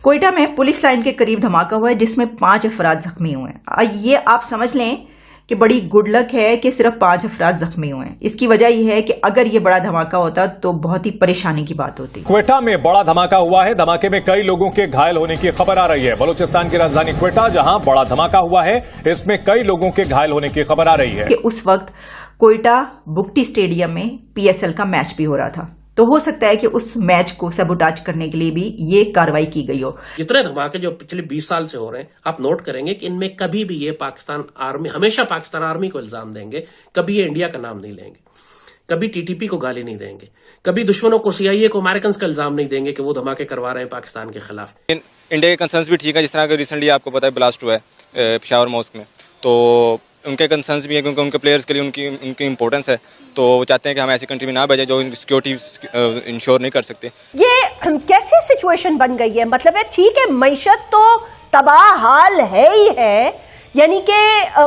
कोयटा में police line के करीब धमाका हुआ है जिसमें 5 अफराद जख्मी हुए हैं। ये आप समझ लें कि बड़ी गुड लक है कि सिर्फ 5 अफराद जख्मी हुए हैं। इसकी वजह यह है कि अगर ये बड़ा धमाका होता तो बहुत ही परेशानी की बात होती। क्वेटा में बड़ा धमाका हुआ है। धमाके में कई लोगों के घायल होने की खबर आ रही है। बलूचिस्तान की राजधानी क्वेटा जहां बड़ा धमाका हुआ है, इसमें कई लोगों के घायल होने की खबर आ रही है कि उस वक्त कोयटा बुगटी स्टेडियम में PSL का मैच भी हो रहा था, तो हो सकता है कि उस मैच को सबुटाज करने के लिए भी ये कार्रवाई की गई हो। जितने धमाके जो पिछले 20 साल से हो रहे हैं, आप नोट करेंगे कि इनमें कभी भी ये पाकिस्तान आर्मी, हमेशा पाकिस्तान आर्मी को इल्जाम देंगे, कभी ये इंडिया का नाम नहीं लेंगे, कभी TTP को गाली नहीं देंगे, कभी दुश्मनों को CIA को अमेरिकन का इल्जाम नहीं देंगे कि वो धमाके करवा रहे हैं पाकिस्तान के खिलाफ। इंडिया के कंसर्न्स भी ठीक है। जिस तरह रिसेंटली आपको पता है ब्लास्ट हुआ है पेशावर मॉस्क में, तो उनके कंसर्न्स भी है क्योंकि उनके प्लेयर्स के लिए उनकी इंपॉर्टेंस है, तो वो चाहते हैं कि हम ऐसी कंट्री में ना भेजें जो सिक्योरिटी इंश्योर नहीं कर सकते। ये कैसी सिचुएशन बन गई है? मतलब है ठीक है, मईशत तो तबाह हाल है ही है, यानी कि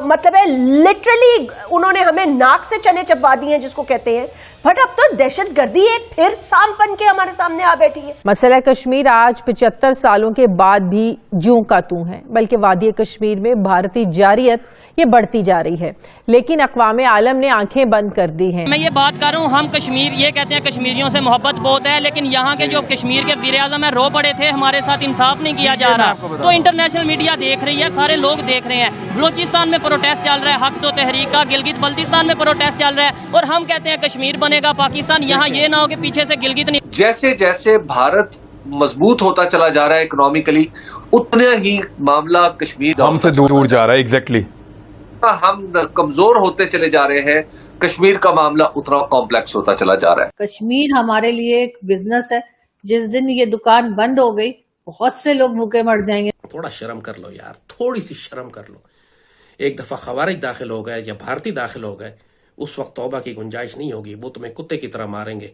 मतलब है लिटरली उन्होंने हमें नाक से चने चबा दिए हैं जिसको कहते हैं, बट अब तो दहशतगर्दी एक फिर सांप बन के हमारे सामने आ बैठी है। मसला कश्मीर आज 75 सालों के बाद भी ज्यों का त्यों है, बल्कि वादी कश्मीर में भारतीय जारियत ये बढ़ती जा रही है, लेकिन अक़वाम आलम ने आंखें बंद कर दी हैं। मैं ये बात कर रहा हूँ, हम कश्मीर ये कहते हैं कश्मीरियों से मोहब्बत बहुत है, लेकिन यहाँ के जो कश्मीर के वज़ीर आज़म है रो पड़े थे, हमारे साथ इंसाफ नहीं किया जा रहा। तो इंटरनेशनल मीडिया देख रही है, सारे लोग देख रहे हैं। बलूचिस्तान में प्रोटेस्ट चल रहा है हक तो तहरीक का, गिलगित बल्तिस्तान में प्रोटेस्ट चल रहा है, और हम कहते हैं कश्मीर बनेगा पाकिस्तान। यहाँ ये ना हो कि पीछे से गिलगित नहीं। जैसे जैसे भारत मजबूत होता चला जा रहा है इकोनॉमिकली, उतना ही मामला कश्मीर हमसे दूर जा रहा है। एग्जैक्टली हम कमजोर होते चले जा रहे हैं, कश्मीर का मामला उतना कॉम्प्लेक्स होता चला जा रहा है। कश्मीर हमारे लिए एक बिजनेस है, जिस दिन ये दुकान बंद हो गई बहुत से लोग भूखे मर जाएंगे। थोड़ा शर्म कर लो यार, थोड़ी सी शर्म कर लो। एक दफा खवारिज दाखिल हो गए या भारतीय दाखिल हो गए, उस वक्त तौबा की गुंजाइश नहीं होगी, वो तुम्हें कुत्ते की तरह मारेंगे।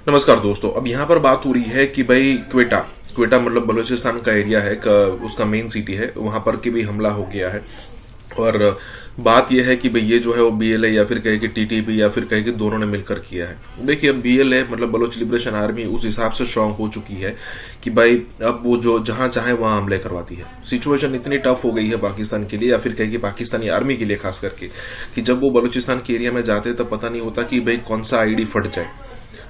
नमस्कार दोस्तों, अब यहाँ पर बात हो रही है कि भाई क्वेटा मतलब बलूचिस्तान का एरिया है, उसका मेन सिटी है, वहां पर के भी हमला हो गया है। और बात यह है कि भाई ये जो है वो BLA या फिर कहे कि TTP या फिर कहे कि दोनों ने मिलकर किया है। देखिए अब BLA मतलब बलोच लिबरेशन आर्मी उस हिसाब से स्ट्रांग हो चुकी है कि भाई अब वो जो जहां चाहे वहां हमले करवाती है। सिचुएशन इतनी टफ हो गई है पाकिस्तान के लिए या फिर कहे कि पाकिस्तानी आर्मी के लिए खास करके, कि जब वो बलूचिस्तान के एरिया में जाते तब पता नहीं होता कि भाई कौन सा ID फट जाए।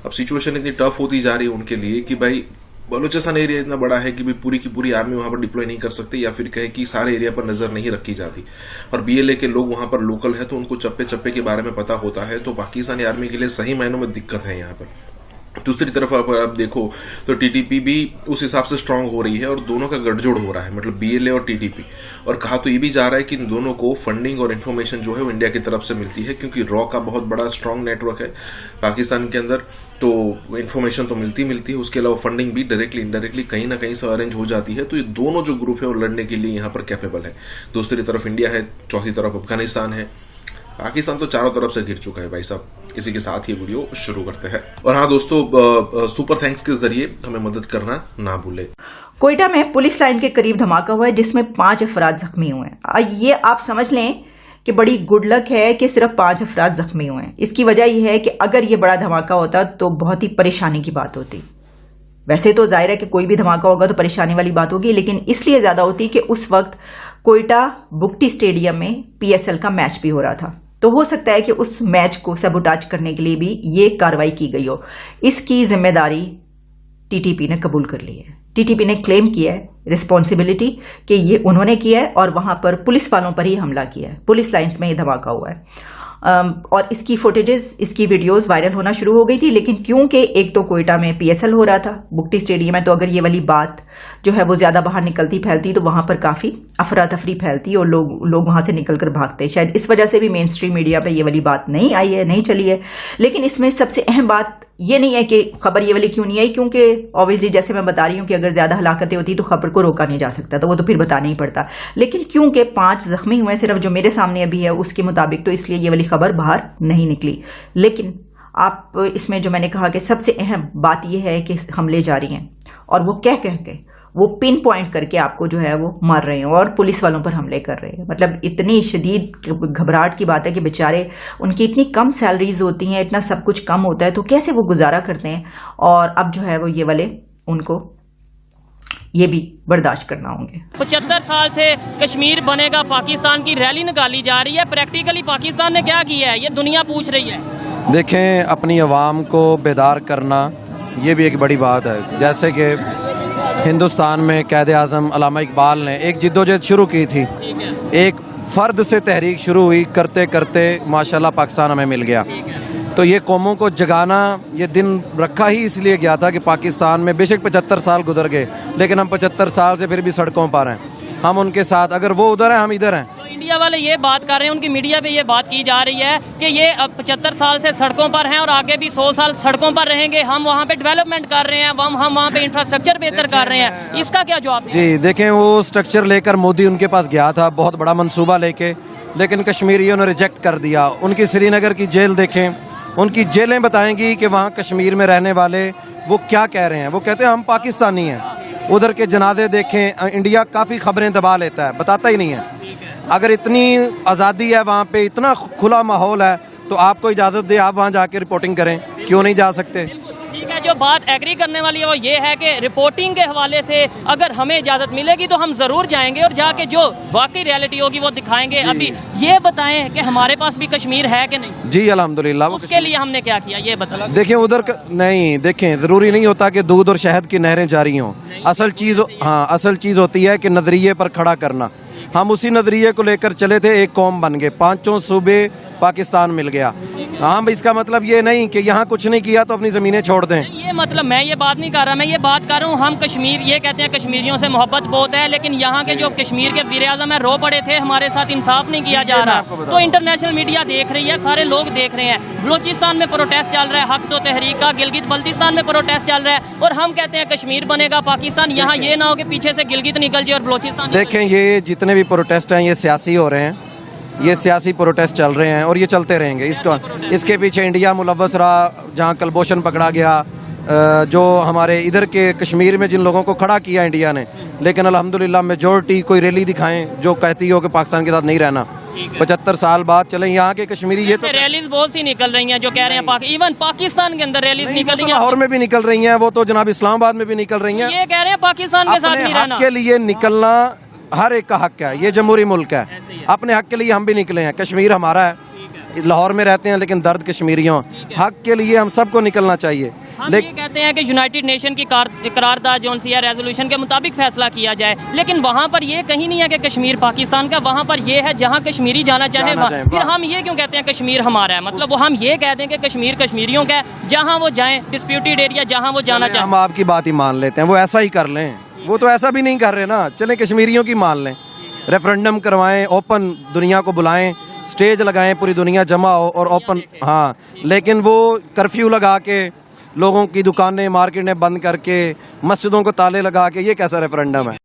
अब सिचुएशन इतनी टफ होती जा रही है उनके लिए कि भाई बलूचिस्तान एरिया इतना बड़ा है कि भी पूरी की पूरी आर्मी वहां पर डिप्लॉय नहीं कर सकती या फिर कहे कि सारे एरिया पर नजर नहीं रखी जाती। और BLA के लोग वहां पर लोकल है तो उनको चप्पे चप्पे के बारे में पता होता है, तो पाकिस्तानी आर्मी के लिए सही मायनों में दिक्कत है यहाँ पर। दूसरी तरफ अगर आप देखो तो TTP भी उस हिसाब से स्ट्रांग हो रही है और दोनों का गठजोड़ हो रहा है, मतलब BLA और TTP। और कहा तो ये भी जा रहा है कि इन दोनों को फंडिंग और इन्फॉर्मेशन जो है वो इंडिया की तरफ से मिलती है, क्योंकि रॉ का बहुत बड़ा स्ट्रांग नेटवर्क है पाकिस्तान के अंदर, तो इन्फॉर्मेशन तो मिलती है, उसके अलावा फंडिंग भी डायरेक्टली इनडायरेक्टली कहीं ना कहीं से अरेंज हो जाती है। तो ये दोनों जो ग्रुप है वो लड़ने के लिए यहाँ पर कैपेबल है। दूसरी तरफ इंडिया है, चौथी तरफ अफगानिस्तान है, पाकिस्तान तो चारों तरफ से घिर चुका है भाई साहब। इसी के साथ ये वीडियो शुरू करते हैं। और हाँ दोस्तों, सुपर थैंक्स के जरिए हमें मदद करना ना भूले। कोयटा में पुलिस लाइन के करीब धमाका हुआ है जिसमें 5 अफराद जख्मी हुए हैं। ये आप समझ लें कि बड़ी गुड लक है कि सिर्फ 5 अफराद जख्मी हुए हैं। इसकी वजह यह है कि अगर ये बड़ा धमाका होता तो बहुत ही परेशानी की बात होती। वैसे तो जाहिर है कि कोई भी धमाका होगा तो परेशानी वाली बात होगी, लेकिन इसलिए ज्यादा होती कि उस वक्त कोयटा बुगटी स्टेडियम में PSL का मैच भी हो रहा था, तो हो सकता है कि उस मैच को सबुटाज करने के लिए भी ये कार्रवाई की गई हो। इसकी जिम्मेदारी TTP ने कबूल कर ली है। TTP ने क्लेम किया है रिस्पॉन्सिबिलिटी कि ये उन्होंने किया है और वहां पर पुलिस वालों पर ही हमला किया है। पुलिस लाइंस में ये धमाका हुआ है और इसकी फुटेजेस, इसकी वीडियोस वायरल होना शुरू हो गई थी, लेकिन क्योंकि एक तो कोयटा में PSL हो रहा था बुगटी स्टेडियम में, तो अगर ये वाली बात जो है वो ज्यादा बाहर निकलती फैलती तो वहां पर काफी अफरा तफरी फैलती और लोग वहां से निकलकर भागते। शायद इस वजह से भी मेन स्ट्रीम मीडिया पे ये वाली बात नहीं आई है, नहीं चली है। लेकिन इसमें सबसे अहम बात ये नहीं है कि खबर ये वाली क्यों नहीं आई, क्योंकि ऑब्वियसली जैसे मैं बता रही हूं कि अगर ज्यादा हलाकतें होती तो खबर को रोका नहीं जा सकता, तो वो तो फिर बताना ही पड़ता। लेकिन क्योंकि 5 जख्मी हुए सिर्फ जो मेरे सामने अभी है उसके मुताबिक, तो इसलिए ये वाली खबर बाहर नहीं निकली। लेकिन आप इसमें जो मैंने कहा कि सबसे अहम बात यह है कि हमले जारी हैं और वो कह के वो पिन पॉइंट करके आपको जो है वो मार रहे हैं और पुलिस वालों पर हमले कर रहे हैं। मतलब इतनी शदीद घबराहट की बात है कि बेचारे, उनकी इतनी कम सैलरीज होती हैं, इतना सब कुछ कम होता है, तो कैसे वो गुजारा करते हैं। और अब जो है वो ये वाले उनको ये भी बर्दाश्त करना होंगे। 75 साल से कश्मीर बनेगा पाकिस्तान की रैली निकाली जा रही है। प्रैक्टिकली पाकिस्तान ने क्या किया है, ये दुनिया पूछ रही है। देखें, अपनी आवाम को बेदार करना ये भी एक बड़ी बात है। जैसे कि हिंदुस्तान में कैद आज़म अल्लामा इकबाल ने एक जिद्दोजहद शुरू की थी, एक फ़र्द से तहरीक शुरू हुई, करते करते माशाल्लाह पाकिस्तान हमें मिल गया। तो ये कौमों को जगाना, ये दिन रखा ही इसलिए गया था कि पाकिस्तान में बेशक 75 साल गुजर गए, लेकिन हम 75 साल से फिर भी सड़कों पर हैं। हम उनके साथ, अगर वो उधर हैं हम इधर हैं। तो इंडिया वाले ये बात कर रहे हैं, उनकी मीडिया पे ये बात की जा रही है कि ये अब 75 साल से सड़कों पर हैं और आगे भी 100 साल सड़कों पर रहेंगे। हम वहाँ पे डेवलपमेंट कर रहे हैं, हम वहाँ पे इंफ्रास्ट्रक्चर बेहतर कर रहे हैं। इसका क्या जवाब है? जी देखें, वो स्ट्रक्चर लेकर मोदी उनके पास गया था, बहुत बड़ा मंसूबा लेके, लेकिन कश्मीरियों ने रिजेक्ट कर दिया। उनकी श्रीनगर की जेल देखें, उनकी जेलें बताएंगी कि वहाँ कश्मीर में रहने वाले वो क्या कह रहे हैं। वो कहते हैं हम पाकिस्तानी हैं। उधर के जनाजे देखें, इंडिया काफ़ी खबरें दबा लेता है, बताता ही नहीं है। अगर इतनी आज़ादी है वहाँ पे, इतना खुला माहौल है, तो आपको इजाज़त दे आप वहाँ जाके रिपोर्टिंग करें, क्यों नहीं जा सकते? ठीक है, जो बात एग्री करने वाली है वो ये है कि रिपोर्टिंग के हवाले से अगर हमें इजाजत मिलेगी तो हम जरूर जाएंगे और जाके जो वाकई रियलिटी होगी वो दिखाएंगे। अभी ये बताएं कि हमारे पास भी कश्मीर है कि नहीं? जी अल्हम्दुलिल्लाह। उसके लिए हमने क्या किया ये बता। देखिए उधर नहीं, देखें ज़रूरी नहीं होता कि दूध और शहद की नहरें जारी हों। असल चीज़ होती है कि नज़रिए पर खड़ा करना। हम उसी नज़रिए को लेकर चले थे, एक कौम बन गए, 5 सूबे पाकिस्तान मिल गया। हाँ, इसका मतलब ये नहीं कि यहाँ कुछ नहीं किया तो अपनी ज़मीनें छोड़ दें। ये मतलब मैं ये बात नहीं कर रहा, मैं ये बात कर रहा हूँ हम कश्मीर, ये कहते हैं कश्मीरियों से मोहब्बत बहुत है, लेकिन यहाँ के जो कश्मीर के वीर आज़म है रो पड़े थे, हमारे साथ इंसाफ नहीं किया जा रहा। तो इंटरनेशनल मीडिया देख रही है, सारे लोग देख रहे हैं। बलूचिस्तान में प्रोटेस्ट चल रहा है हक तो तहरीक का, गिलगित बल्तिस्तान में प्रोटेस्ट चल रहा है, और हम कहते हैं कश्मीर बनेगा पाकिस्तान। यहाँ ये ना हो कि पीछे से गिलगित निकल जाए और बलूचिस्तान। देखें, ये जितने भी प्रोटेस्ट हैं ये सियासी हो रहे हैं, ये सियासी प्रोटेस्ट चल रहे हैं और ये चलते रहेंगे। इसके पीछे इंडिया मुलव्वस रहा, जहाँ कलभूषण पकड़ा गया, जो हमारे इधर के कश्मीर में जिन लोगों को खड़ा किया इंडिया ने, लेकिन अल्हम्दुलिल्लाह मेजॉरिटी कोई रैली दिखाएं जो कहती हो कि पाकिस्तान के साथ नहीं रहना। 75 साल बाद चले यहाँ के कश्मीरी, ये तो रैलीज बहुत सी निकल रही हैं जो कह रहे हैं इवन पाकिस्तान के अंदर रैलीज निकल रही हैं, लाहौर में भी निकल रही हैं, वो तो जनाब इस्लामाबाद में भी निकल रही हैं। ये कह रहे हैं पाकिस्तान के साथ नहीं रहना। के लिए निकलना हर एक का हक है, ये जमहूरी मुल्क है, अपने हक के लिए हम भी निकले हैं। कश्मीर हमारा है, लाहौर में रहते हैं, लेकिन दर्द कश्मीरियों, हक के लिए हम सबको निकलना चाहिए। हम ये कहते हैं कि यूनाइटेड नेशन की करारदाद जो सी रेजोल्यूशन के मुताबिक फैसला किया जाए, लेकिन वहाँ पर ये कहीं नहीं है कि कश्मीर पाकिस्तान का, वहाँ पर ये है जहाँ कश्मीरी जाना चाहे। फिर हम ये क्यों कहते हैं कश्मीर हमारा है? मतलब वो हम ये कहते हैं कि कश्मीर कश्मीरियों का है, जहाँ वो जाएं, डिस्प्यूटेड एरिया जहाँ वो जाना चाहें। हम आपकी बात ही मान लेते हैं, वो ऐसा ही कर लें। वो तो ऐसा भी नहीं कर रहे ना, चलें कश्मीरियों की मान लें, रेफरेंडम करवाएं, ओपन दुनिया को बुलाएं, स्टेज लगाएं, पूरी दुनिया जमा हो और ओपन। हाँ, लेकिन वो कर्फ्यू लगा के, लोगों की दुकानें मार्केटें बंद करके, मस्जिदों को ताले लगा के, ये कैसा रेफरेंडम है?